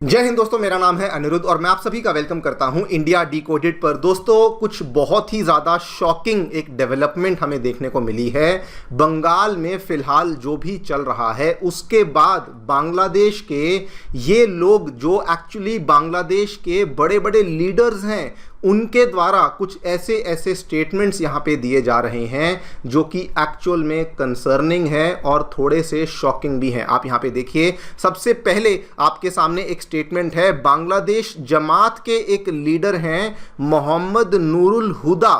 जय हिंद दोस्तों, मेरा नाम है अनिरुद्ध और मैं आप सभी का वेलकम करता हूं इंडिया डिकोडेड पर। दोस्तों, कुछ बहुत ही ज़्यादा शॉकिंग एक डेवलपमेंट हमें देखने को मिली है। बंगाल में फ़िलहाल जो भी चल रहा है उसके बाद बांग्लादेश के ये लोग जो एक्चुअली बांग्लादेश के बड़े बड़े लीडर्स हैं उनके द्वारा कुछ ऐसे स्टेटमेंट्स यहाँ पे दिए जा रहे हैं जो कि एक्चुअल में कंसर्निंग है और थोड़े से शॉकिंग भी हैं। आप यहाँ पे देखिए, सबसे पहले आपके सामने एक स्टेटमेंट है। बांग्लादेश जमात के एक लीडर हैं मोहम्मद नूरुल हुदा।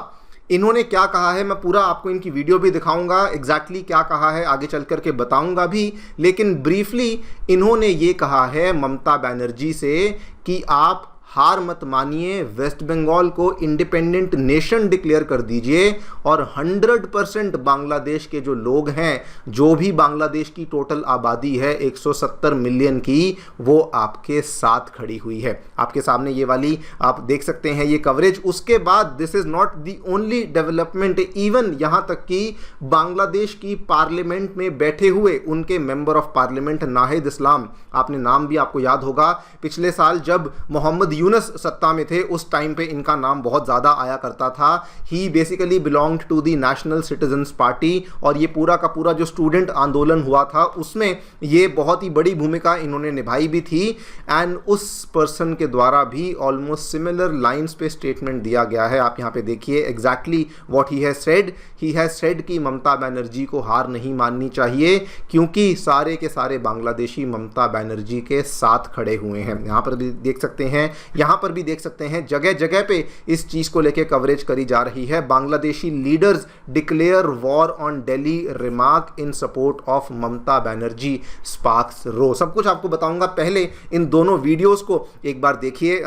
इन्होंने क्या कहा है, मैं पूरा आपको इनकी वीडियो भी दिखाऊंगा, एग्जैक्टली क्या कहा है आगे चल करके बताऊंगा भी, लेकिन ब्रीफली इन्होंने ये कहा है ममता बनर्जी से कि आप हार मत मानिए, वेस्ट बंगाल को इंडिपेंडेंट नेशन डिक्लेयर कर दीजिए और 100% बांग्लादेश के जो लोग हैं, जो भी बांग्लादेश की टोटल आबादी है 170 मिलियन की, वो आपके साथ खड़ी हुई है। आपके सामने ये वाली आप देख सकते हैं ये कवरेज। उसके बाद this is not the only development, even यहाँ तक कि बांग्लादेश की पार्लियामेंट में बैठे हुए उनके मेंबर ऑफ पार्लियामेंट नाहिद इस्लाम, आपने नाम भी आपको याद होगा, पिछले साल जब मोहम्मद यूनुस सत्ता में थे उस टाइम पे इनका नाम बहुत ज़्यादा आया करता था। He basically belonged to the National Citizens Party और ये पूरा का पूरा जो स्टूडेंट आंदोलन हुआ था उसमें ये बहुत ही बड़ी भूमिका इन्होंने निभाई भी थी। एंड उस पर्सन के द्वारा भी ऑलमोस्ट सिमिलर लाइंस पे स्टेटमेंट दिया गया है। आप यहाँ पे देखिए exactly what he has said. He has said कि ममता बनर्जी को हार नहीं माननी चाहिए क्योंकि सारे के सारे बांग्लादेशी ममता बनर्जी के साथ खड़े हुए हैं। यहाँ पर भी देख सकते हैं, यहाँ पर भी देख सकते हैं, जगह जगह पे इस चीज़ को लेके कवरेज करी जा रही है। Bangladeshi leaders declare war on Delhi, remark in support of Mamata Banerjee, sparks row. सब कुछ आपको बताऊंगा, पहले इन दोनों वीडियोस को एक बार देखिए।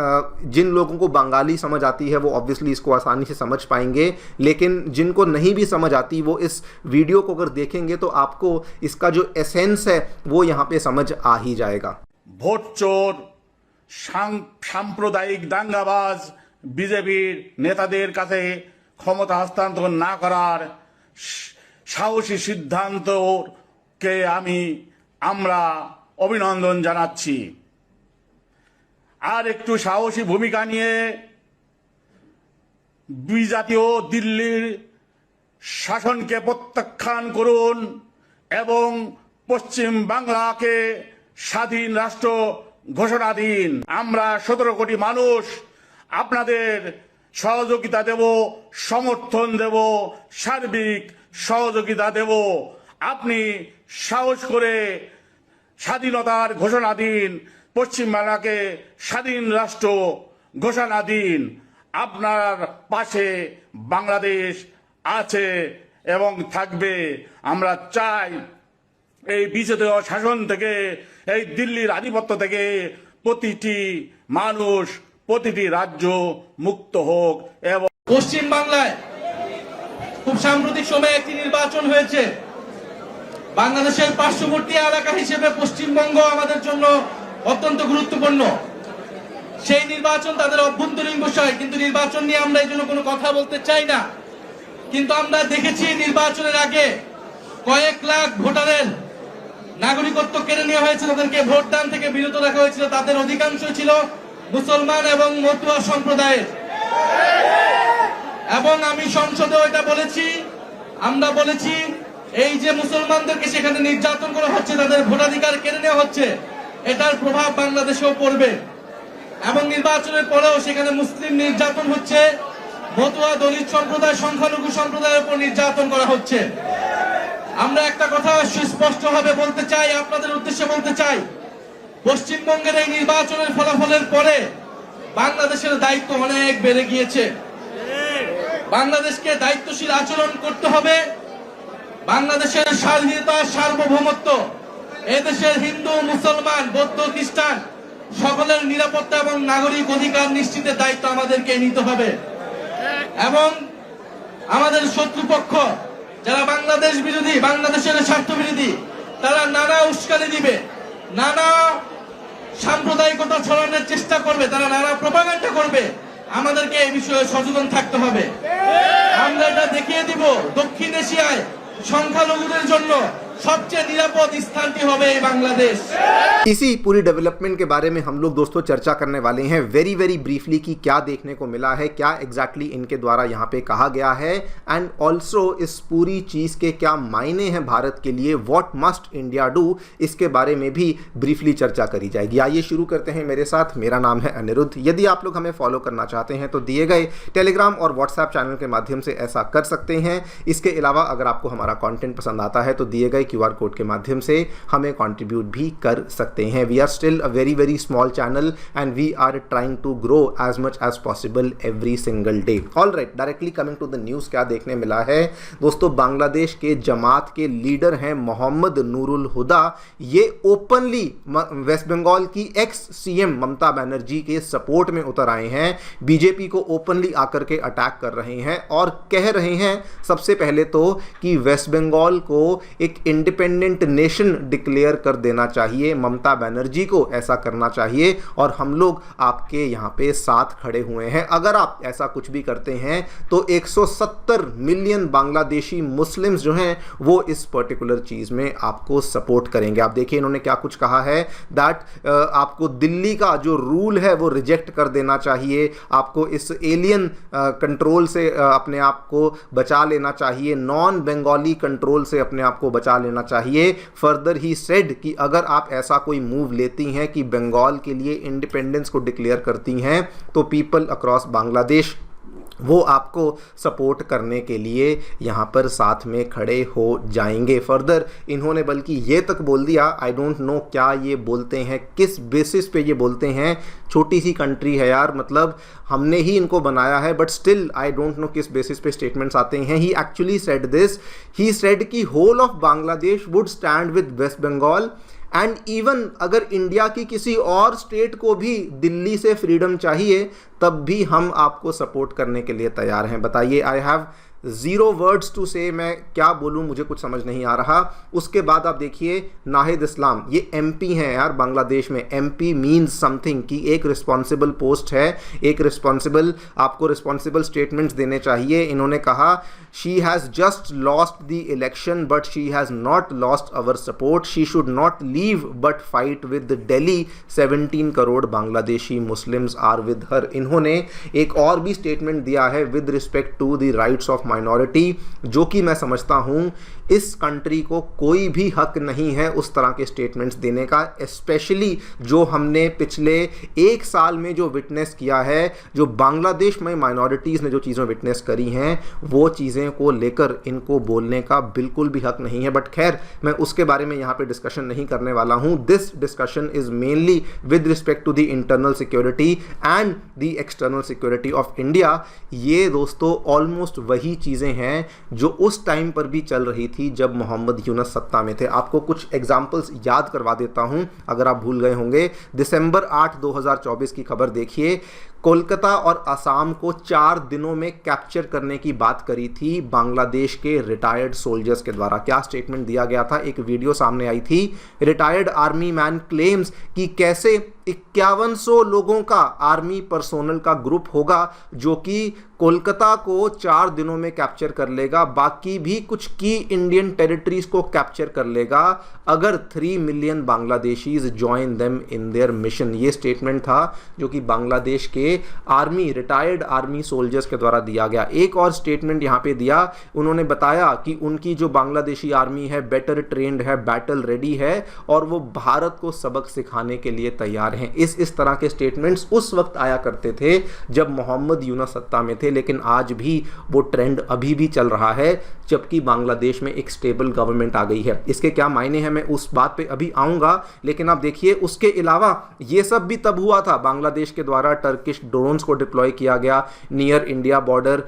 जिन लोगों को बंगाली समझ आती है वो ऑब्वियसली इसको आसानी से समझ पाएंगे, लेकिन जिनको नहीं भी समझ आती वो इस वीडियो को अगर देखेंगे तो आपको इसका जो एसेंस है वो यहाँ पे समझ आ ही जाएगा। ভোট চোর, সাম্প্রদায়িক দাঙ্গাবাজ বিজেপির নেতাদের কাছে ক্ষমতা হস্তান্তর না করার সাহসী সিদ্ধান্তকে আমরা অভিনন্দন জানাচ্ছি। আর একটু সাহসী ভূমিকা নিয়ে বিজাতীয় দিল্লির শাসনকে প্রত্যাখ্যান করুন এবং পশ্চিম বাংলাকে স্বাধীন রাষ্ট্র ঘোষণা দিন। আমরা 17 কোটি মানুষ আপনাদের সহযোগিতা দেব, সমর্থন দেব, সার্বিক সহযোগিতা দেব। আপনি সাহস করে স্বাধীনতার ঘোষণা দিন, পশ্চিম বাংলাকে স্বাধীন রাষ্ট্র ঘোষণা দিন। আপনার পাশে বাংলাদেশ আছে এবং থাকবে। আমরা চাই এই বিজেপি শাসন থেকে, এই দিল্লির আধিপত্য থেকে প্রতিটি মানুষ, প্রতিটি রাজ্য মুক্ত হোক। এবং পশ্চিম বাংলায় খুব সাম্প্রতিক সময়ে একটি নির্বাচন হয়েছে। বাংলাদেশের পার্শ্ববর্তী এলাকা হিসেবে পশ্চিমবঙ্গ আমাদের জন্য অত্যন্ত গুরুত্বপূর্ণ। সেই নির্বাচন তাদের অভ্যন্তরীণ বিষয়, কিন্তু নির্বাচন নিয়ে আমরা এই জন্য কোনো কথা বলতে চাই না। কিন্তু আমরা দেখেছি নির্বাচনের আগে কয়েক লাখ ভোটারের নাগরিকত্ব কেড়ে নেওয়া হয়েছে, তাদেরকে ভোটদান থেকে বিরত রাখা হয়েছিল। তাদের অধিকাংশ ছিল মুসলমান এবং মতুয়া সম্প্রদায়ের। এবং আমি সংসদে এটা বলেছি, আমরা বলেছি এই যে মুসলমানদেরকে সেখানে নির্যাতন করা হচ্ছে, তাদের ভোটাধিকার কেড়ে নেওয়া হচ্ছে, এটার প্রভাব বাংলাদেশেও পড়বে। এবং নির্বাচনের পরেও সেখানে মুসলিম নির্যাতন হচ্ছে, মতুয়া দলিত সম্প্রদায়, সংখ্যালঘু সম্প্রদায়ের উপর নির্যাতন করা হচ্ছে। আমরা একটা কথা সুস্পষ্টভাবে বলতে চাই, আপনাদের উদ্দেশ্যে বলতে চাই, পশ্চিমবঙ্গের এই নির্বাচনের ফলাফলের পরে বাংলাদেশের দায়িত্ব অনেক বেড়ে গিয়েছে। বাংলাদেশকে দায়িত্বশীল আচরণ করতে হবে। বাংলাদেশের স্বাধীনতা, সার্বভৌমত্ব, এদেশের হিন্দু, মুসলমান, বৌদ্ধ, খ্রিস্টান সকলের নিরাপত্তা এবং নাগরিক অধিকার নিশ্চিতের দায়িত্ব আমাদেরকে নিতে হবে। এবং আমাদের শত্রুপক্ষ যারা বাংলাদেশ বিরোধী, বাংলাদেশের স্বার্থ বিরোধী, তারা নানা উস্কানি দিবে, নানা সাম্প্রদায়িকতা ছড়ানোর চেষ্টা করবে, তারা নানা প্রপাগান্ডা করবে। আমাদেরকে এই বিষয়ে সচেতন থাকতে হবে। আমরা এটা দেখিয়ে দিব দক্ষিণ এশিয়ায় সংখ্যালঘুদের জন্য সবচেয়ে নিরাপদ স্থানটি হবে এই বাংলাদেশ। इसी पूरी डेवलपमेंट के बारे में हम लोग दोस्तों चर्चा करने वाले हैं वेरी वेरी ब्रीफली कि क्या देखने को मिला है, क्या एग्जैक्टली इनके द्वारा यहाँ पे कहा गया है, एंड ऑल्सो इस पूरी चीज़ के क्या मायने हैं भारत के लिए, व्हाट मस्ट इंडिया डू, इसके बारे में भी ब्रीफली चर्चा करी जाएगी। आइए शुरू करते हैं मेरे साथ। मेरा नाम है अनिरुद्ध। यदि आप लोग हमें फॉलो करना चाहते हैं तो दिए गए टेलीग्राम और व्हाट्सएप चैनल के माध्यम से ऐसा कर सकते हैं। इसके अलावा अगर आपको हमारा कंटेंट पसंद आता है तो दिए गए QR कोड के माध्यम से हमें कंट्रीब्यूट भी कर सकते हैं। We are still a very very small channel and we are trying to grow as much as possible every single day. Alright, directly coming to the news, क्या देखने मिला है दोस्तों? बांग्लादेश के जमात के लीडर हैं मोहम्मद नूरुल हुदा। ये ओपनली वेस्ट बंगाल की एक्स CM ममता बनर्जी के सपोर्ट में उतर आए हैं। बीजेपी को ओपनली आकर के अटैक कर रहे हैं और कह रहे हैं सबसे पहले तो कि वेस्ट बंगाल को एक इंडिपेंडेंट नेशन डिक्लेयर कर देना चाहिए, ममता बनर्जी को ऐसा करना चाहिए और हम लोग आपके यहाँ पे साथ खड़े हुए हैं। अगर आप ऐसा कुछ भी करते हैं तो 170 मिलियन बांग्लादेशी मुस्लिम्स जो हैं वो इस पर्टिकुलर चीज़ में आपको सपोर्ट करेंगे। आप देखिए इन्होंने क्या कुछ कहा है, दैट आपको दिल्ली का जो रूल है वो रिजेक्ट कर देना चाहिए, आपको इस एलियन कंट्रोल से अपने आप को बचा लेना चाहिए, नॉन बंगाली कंट्रोल से अपने आप को बचा लेना चाहिए। फर्दर ही सेड कि अगर आप ऐसा कोई मूव लेती हैं कि बंगाल के लिए इंडिपेंडेंस को डिक्लेयर करती हैं तो पीपल अक्रॉस बांग्लादेश वो आपको सपोर्ट करने के लिए यहाँ पर साथ में खड़े हो जाएंगे। फर्दर इन्होंने बल्कि ये तक बोल दिया, आई डोंट नो क्या ये बोलते हैं, किस बेसिस पे ये बोलते हैं। छोटी सी कंट्री है यार, मतलब हमने ही इनको बनाया है, but still I don't know किस बेसिस पे स्टेटमेंट्स आते हैं। He actually said this, he said कि whole of Bangladesh would stand with West Bengal and even अगर इंडिया की किसी और स्टेट को भी दिल्ली से फ्रीडम चाहिए तब भी हम आपको सपोर्ट करने के लिए तैयार हैं। बताइए, I have zero words to say, मैं क्या बोलूँ, मुझे कुछ समझ नहीं आ रहा। उसके बाद आप देखिए नाहिद इस्लाम, ये MP हैं यार बांग्लादेश में। MP मीन्स समथिंग कि एक रिस्पॉन्सिबल पोस्ट है, एक रिस्पॉन्सिबल, आपको रिस्पॉन्सिबल स्टेटमेंट्स देने चाहिए। इन्होंने कहा she has just lost the election but she has not lost our support, she should not leave but fight with Delhi, 17 crore Bangladeshi Muslims are with her. इन्होंने एक और भी स्टेटमेंट दिया है with respect to the rights of minority, जो कि मैं समझता हूं इस कंट्री को कोई भी हक नहीं है उस तरह के स्टेटमेंट्स देने का, स्पेशली जो हमने पिछले 1 साल में जो विटनेस किया है, जो बांग्लादेश में माइनॉरिटीज़ ने जो चीज़ें विटनेस करी हैं वो चीज़ें को लेकर इनको बोलने का बिल्कुल भी हक नहीं है। बट खैर मैं उसके बारे में यहाँ पे डिस्कशन नहीं करने वाला हूँ। This discussion is mainly with respect to the internal security and the external security of India. ये दोस्तों ऑलमोस्ट वही चीज़ें हैं जो उस टाइम पर भी चल रही थी जब मोहम्मद यूनुस सत्ता में थे। आपको कुछ एग्जाम्पल्स याद करवा देता हूं अगर आप भूल गए होंगे। दिसंबर 8, 2024 की खबर देखिए, कोलकाता और असम को 4 दिनों में कैप्चर करने की बात करी थी बांग्लादेश के रिटायर्ड सोल्जर्स के द्वारा। क्या स्टेटमेंट दिया गया था, एक वीडियो सामने आई थी। रिटायर्ड आर्मी मैन क्लेम्स कि कैसे 5100 लोगों का आर्मी पर्सोनल का ग्रुप होगा जो कि कोलकाता को 4 दिनों में कैप्चर कर लेगा, बाकी भी कुछ की इंडियन टेरिटरीज को कैप्चर कर लेगा अगर 3 million Bangladeshis join them in their mission. ये स्टेटमेंट था जो कि बांग्लादेश के आर्मी, रिटायर्ड आर्मी सोल्जर्स के द्वारा दिया गया। एक और स्टेटमेंट यहाँ पे दिया, उन्होंने बताया कि उनकी जो बांग्लादेशी आर्मी है बेटर ट्रेंड है, बैटल रेडी है और वो भारत को सबक सिखाने के लिए तैयार हैं। इस तरह के स्टेटमेंट्स उस वक्त आया करते थे जब मोहम्मद यूनुस सत्ता में थे, लेकिन आज भी वो ट्रेंड अभी भी चल रहा है जबकि बांग्लादेश में एक स्टेबल गवर्नमेंट आ गई है। इसके क्या मायने हैं मैं उस बात पे अभी आऊंगा, लेकिन आप देखिए उसके अलावा ये सब भी तब हुआ था। बांग्लादेश के द्वारा टर्किश ड्रोन्स को डिप्लॉय किया गया नियर इंडिया बॉर्डर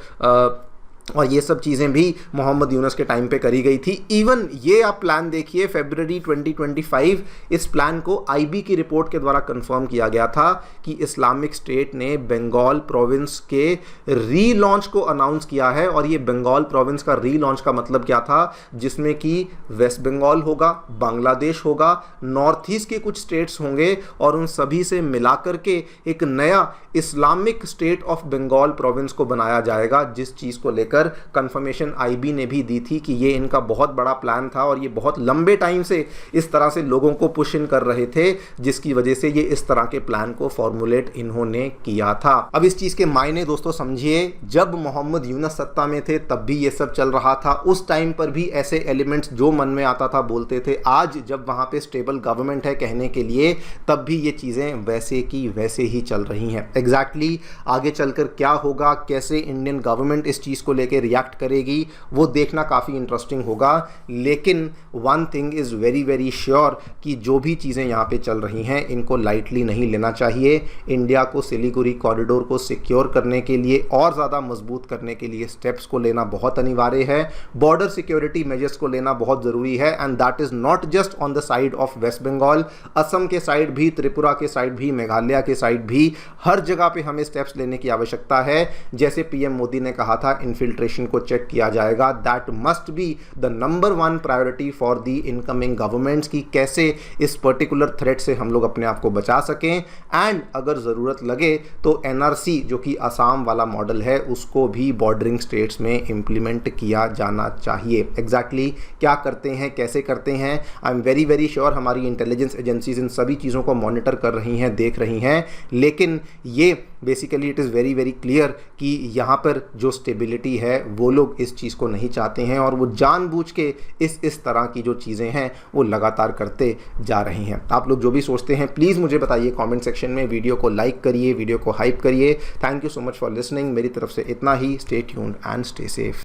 और ये सब चीज़ें भी मोहम्मद यूनुस के टाइम पे करी गई थी। इवन ये आप प्लान देखिए फरवरी 2025, इस प्लान को IB की रिपोर्ट के द्वारा कंफर्म किया गया था कि इस्लामिक स्टेट ने बंगाल प्रोविंस के रीलॉन्च को अनाउंस किया है। और ये बंगाल प्रोविंस का रीलॉन्च का मतलब क्या था, जिसमें कि वेस्ट बंगाल होगा, बांग्लादेश होगा, नॉर्थ ईस्ट के कुछ स्टेट्स होंगे और उन सभी से मिलाकर के एक नया Islamic State of Bengal province को बनाया जाएगा, जिस चीज़ को लेकर लेकर कंफर्मेशन आईबी ने भी दी थी कि ये इनका बहुत बड़ा प्लान था और ये बहुत लंबे टाइम से इस तरह से लोगों को पुश इन कर रहे थे, जिसकी वजह से ये इस तरह के प्लान को फॉर्मुलेट इन्होंने किया था। अब इस चीज़ के मायने दोस्तों समझिए, जब मोहम्मद यूनुस सत्ता में थे तब भी ये सब चल रहा था, उस टाइम पर भी ऐसे एलिमेंट्स जो मन में आता था बोलते थे। आज जब वहाँ पे स्टेबल गवर्नमेंट है कहने के लिए, तब भी ये चीज़ें वैसे की वैसे ही चल रही हैं। एग्जैक्टली आगे चलकर क्या होगा, कैसे इंडियन गवर्नमेंट इस चीज़ को लेकर रिएक्ट करेगी, वो देखना काफ़ी इंटरेस्टिंग होगा। लेकिन one thing is very very sure कि जो भी चीज़ें यहाँ पे चल रही हैं इनको लाइटली नहीं लेना चाहिए। इंडिया को सिलीगुड़ी कॉरिडोर को सिक्योर करने के लिए और ज़्यादा मजबूत करने के लिए स्टेप्स को लेना बहुत अनिवार्य है। बॉर्डर सिक्योरिटी मेजर्स को लेना बहुत ज़रूरी है, and that is not just on the side of West Bengal, Assam के साइड भी, त्रिपुरा के साइड भी, मेघालय के साइड भी, हर जगह पे हमें स्टेप्स लेने की आवश्यकता है। जैसे पीएम मोदी ने कहा था इन्फिल्ट्रेशन को चेक किया जाएगा, that must be the number one priority for the incoming governments की कैसे इस पर्टिकुलर थ्रेट से हम लोग अपने आप को बचा सकें। एंड अगर ज़रूरत लगे तो एनआरसी जो कि असम वाला मॉडल है उसको भी बॉर्डरिंग स्टेट्स में इम्प्लीमेंट किया जाना चाहिए। एग्जैक्टली क्या करते हैं, कैसे करते हैं, I am very very sure हमारी इंटेलिजेंस एजेंसीज इन सभी चीज़ों को मॉनिटर कर रही हैं, देख रही हैं। लेकिन ये basically it is very very clear कि यहाँ पर जो स्टेबिलिटी है वो लोग इस चीज़ को नहीं चाहते हैं और वो जानबूझ के इस तरह की जो चीज़ें हैं वो लगातार करते जा रही हैं। आप लोग जो भी सोचते हैं प्लीज़ मुझे बताइए कमेंट सेक्शन में। वीडियो को लाइक करिए, वीडियो को हाइप करिए। Thank you so much for listening. मेरी तरफ से इतना ही। Stay tuned and stay safe.